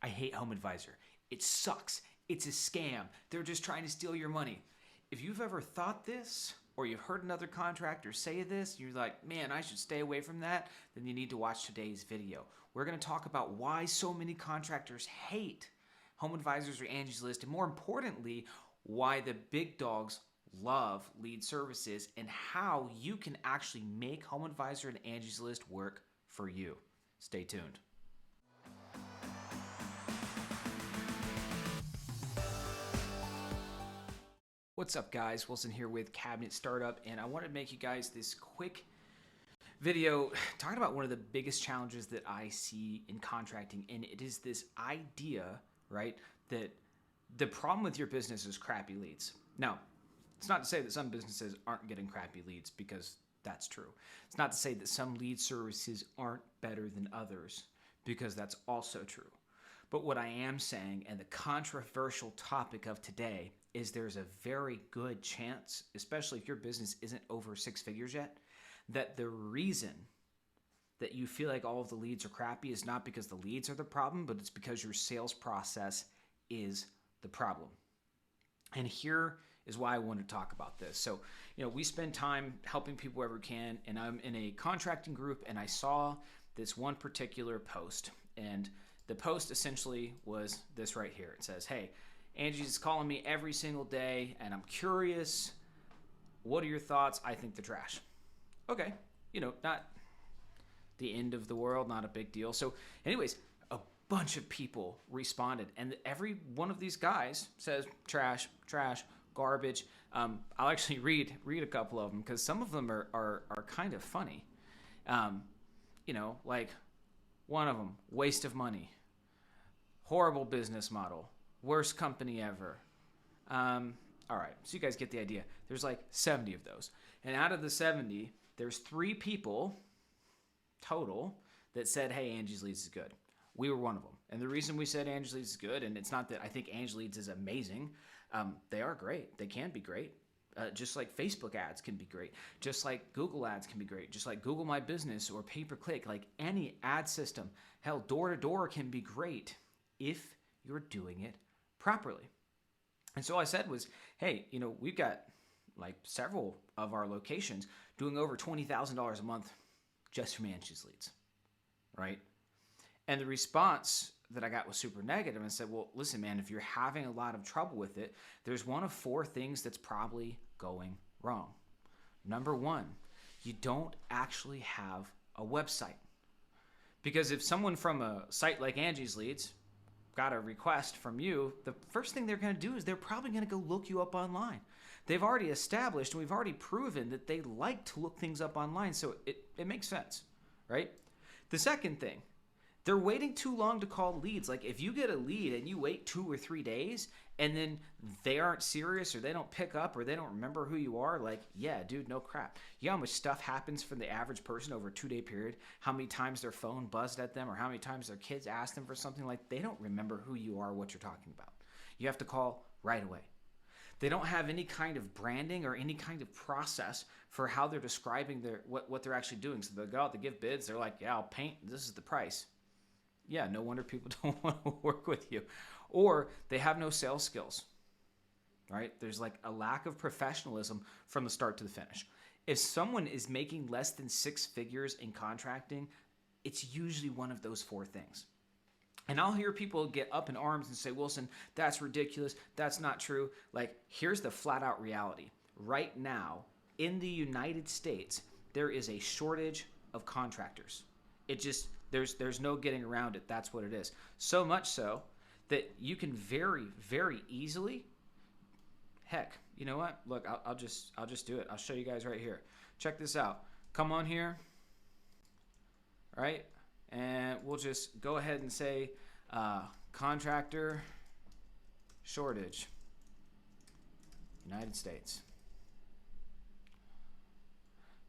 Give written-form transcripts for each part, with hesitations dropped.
I hate Home Advisor. It sucks. It's a scam. They're just trying to steal your money. If you've ever thought this, or you've heard another contractor say this, you're like, man, I should stay away from that, then you need to watch today's video. We're going to talk about why so many contractors hate Home Advisors or Angie's List, and more importantly, why the big dogs love lead services and how you can actually make Home Advisor and Angie's List work for you. Stay tuned. What's up, guys? Wilson here with Cabinet Startup, and I wanted to make you guys this quick video talking about one of the biggest challenges that I see in contracting, and it is this idea, right, that the problem with your business is crappy leads. Now, it's not to say that some businesses aren't getting crappy leads, because that's true. It's not to say that some lead services aren't better than others, because that's also true. But what I am saying, and the controversial topic of today, is there's a very good chance, especially if your business isn't over 6 figures yet, that the reason that you feel like all of the leads are crappy is not because the leads are the problem, but it's because your sales process is the problem. And here is why I want to talk about this. So, we spend time helping people wherever we can, and I'm in a contracting group, and I saw this one particular post, and the post essentially was this right here. It says, hey, Angie's calling me every single day, and I'm curious, what are your thoughts? I think they're trash. Okay, not the end of the world, not a big deal. So anyways, a bunch of people responded, and every one of these guys says trash, garbage. I'll actually read a couple of them, because some of them are kind of funny. Like one of them, waste of money, horrible business model, worst company ever. All right, so you guys get the idea. There's like 70 of those. And out of the 70, there's 3 people total that said, hey, Angie's Leads is good. We were one of them. And the reason we said Angie's Leads is good, and it's not that I think Angie's Leads is amazing. They are great. They can be great. Just like Facebook ads can be great. Just like Google ads can be great. Just like Google My Business or pay-per-click. Like any ad system. Hell, door-to-door can be great if you're doing it properly. And so all I said was, hey, we've got like several of our locations doing over $20,000 a month just from Angie's Leads, right? And the response that I got was super negative, and said, well, listen, man, if you're having a lot of trouble with it, there's one of 4 things that's probably going wrong. Number 1, you don't actually have a website. Because if someone from a site like Angie's Leads got a request from you, the first thing they're going to do is they're probably going to go look you up online. They've already established, and we've already proven that they like to look things up online, so it makes sense, right? The second thing, they're waiting too long to call leads. Like if you get a lead and you wait 2 or 3 days and then they aren't serious or they don't pick up or they don't remember who you are, like, yeah, dude, no crap. You know how much stuff happens for the average person over a 2-day period? How many times their phone buzzed at them or how many times their kids asked them for something? Like they don't remember who you are, what you're talking about. You have to call right away. They don't have any kind of branding or any kind of process for how they're describing what they're actually doing. So they'll go out, they give bids, they're like, yeah, I'll paint, this is the price. Yeah, no wonder people don't want to work with you. Or they have no sales skills, right? There's like a lack of professionalism from the start to the finish. If someone is making less than 6 figures in contracting, it's usually one of those 4 things. And I'll hear people get up in arms and say, Wilson, that's ridiculous. That's not true. Like, here's the flat out reality. Right now, in the United States, there is a shortage of contractors. There's no getting around it. That's what it is. So much so that you can very, very easily, heck, you know what? Look, I'll just do it. I'll show you guys right here. Check this out. Come on here. All right. And we'll just go ahead and say contractor shortage, United States.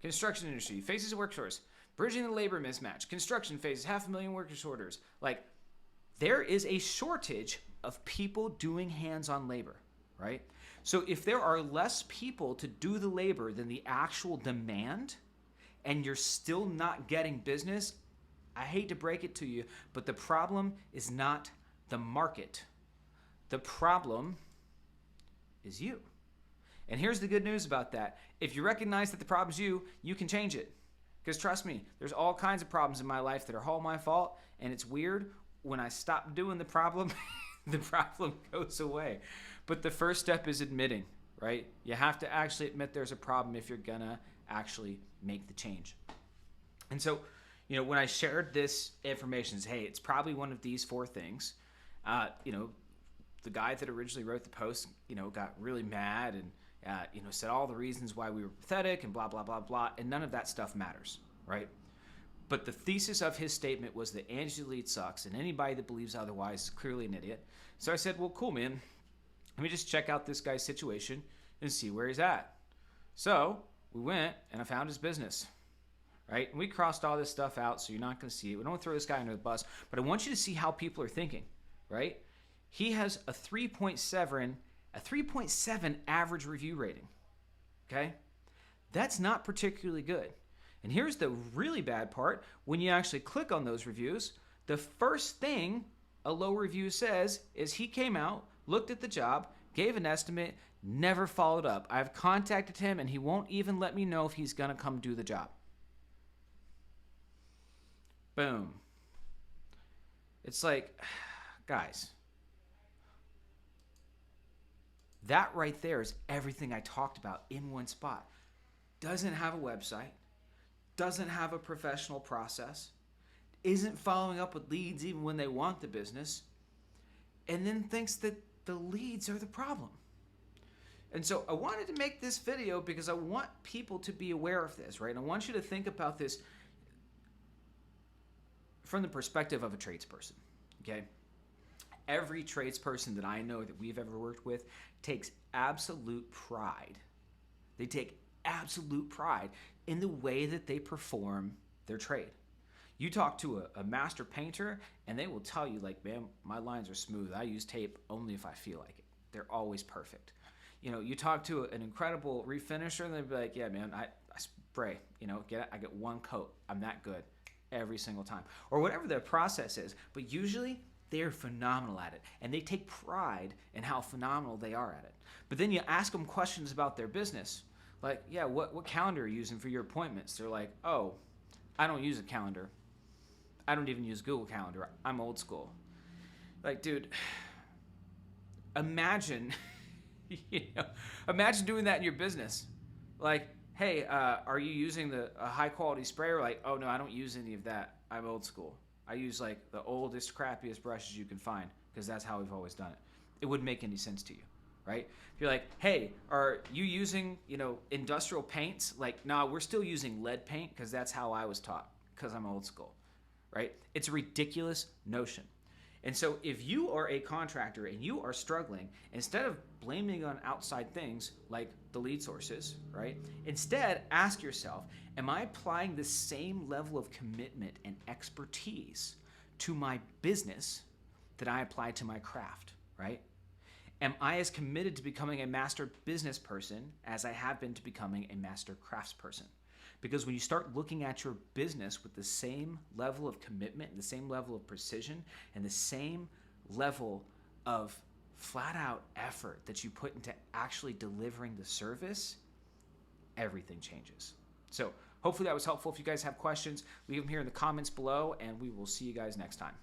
Construction industry faces a workforce. Bridging the labor mismatch. Construction faces 500,000 workers orders. Like, there is a shortage of people doing hands-on labor, right? So if there are less people to do the labor than the actual demand, and you're still not getting business, I hate to break it to you, but the problem is not the market. The problem is you. And here's the good news about that. If you recognize that the problem's you, you can change it. Because trust me, there's all kinds of problems in my life that are all my fault, and it's weird. When I stop doing the problem, the problem goes away. But the first step is admitting, right? You have to actually admit there's a problem if you're gonna actually make the change. And so, when I shared this information, hey, it's probably one of these 4 things. The guy that originally wrote the post, got really mad and said all the reasons why we were pathetic and blah, blah, blah, blah. And none of that stuff matters, right? But the thesis of his statement was that Angie Lead sucks, and anybody that believes otherwise is clearly an idiot. So I said, well, cool, man. Let me just check out this guy's situation and see where he's at. So we went, and I found his business, right? And we crossed all this stuff out, so you're not going to see it. We don't want to throw this guy under the bus, but I want you to see how people are thinking, right? He has a 3.7 average review rating, okay? That's not particularly good. And here's the really bad part. When you actually click on those reviews, the first thing a low review says is he came out, looked at the job, gave an estimate, never followed up. I've contacted him, and he won't even let me know if he's going to come do the job. Boom. It's like, guys, that right there is everything I talked about in one spot. Doesn't have a website, doesn't have a professional process, isn't following up with leads even when they want the business, and then thinks that the leads are the problem. And so I wanted to make this video because I want people to be aware of this, right? And I want you to think about this from the perspective of a tradesperson, okay? Every tradesperson that I know that we've ever worked with takes absolute pride. They take absolute pride in the way that they perform their trade. You talk to a master painter, and they will tell you, like, man, my lines are smooth. I use tape only if I feel like it. They're always perfect. You talk to an incredible refinisher, and they'll be like, yeah, man, I spray. I get one coat. I'm that good every single time. Or whatever their process is. But usually, they're phenomenal at it, and they take pride in how phenomenal they are at it. But then you ask them questions about their business, like, yeah, what calendar are you using for your appointments? They're like, oh, I don't use a calendar. I don't even use Google Calendar. I'm old school. Like, dude, imagine, imagine doing that in your business. Like, hey, are you using a high quality sprayer? Like, oh no, I don't use any of that. I'm old school. I use like the oldest, crappiest brushes you can find because that's how we've always done it. It wouldn't make any sense to you, right? If you're like, hey, are you using, industrial paints? Like, no, we're still using lead paint because that's how I was taught because I'm old school, right? It's a ridiculous notion. And so if you are a contractor and you are struggling, instead of blaming on outside things like the lead sources, right? Instead, ask yourself, am I applying the same level of commitment and expertise to my business that I apply to my craft, right? Am I as committed to becoming a master business person as I have been to becoming a master crafts person? Because when you start looking at your business with the same level of commitment, and the same level of precision, and the same level of flat out effort that you put into actually delivering the service, everything changes. So hopefully that was helpful. If you guys have questions, leave them here in the comments below, and we will see you guys next time.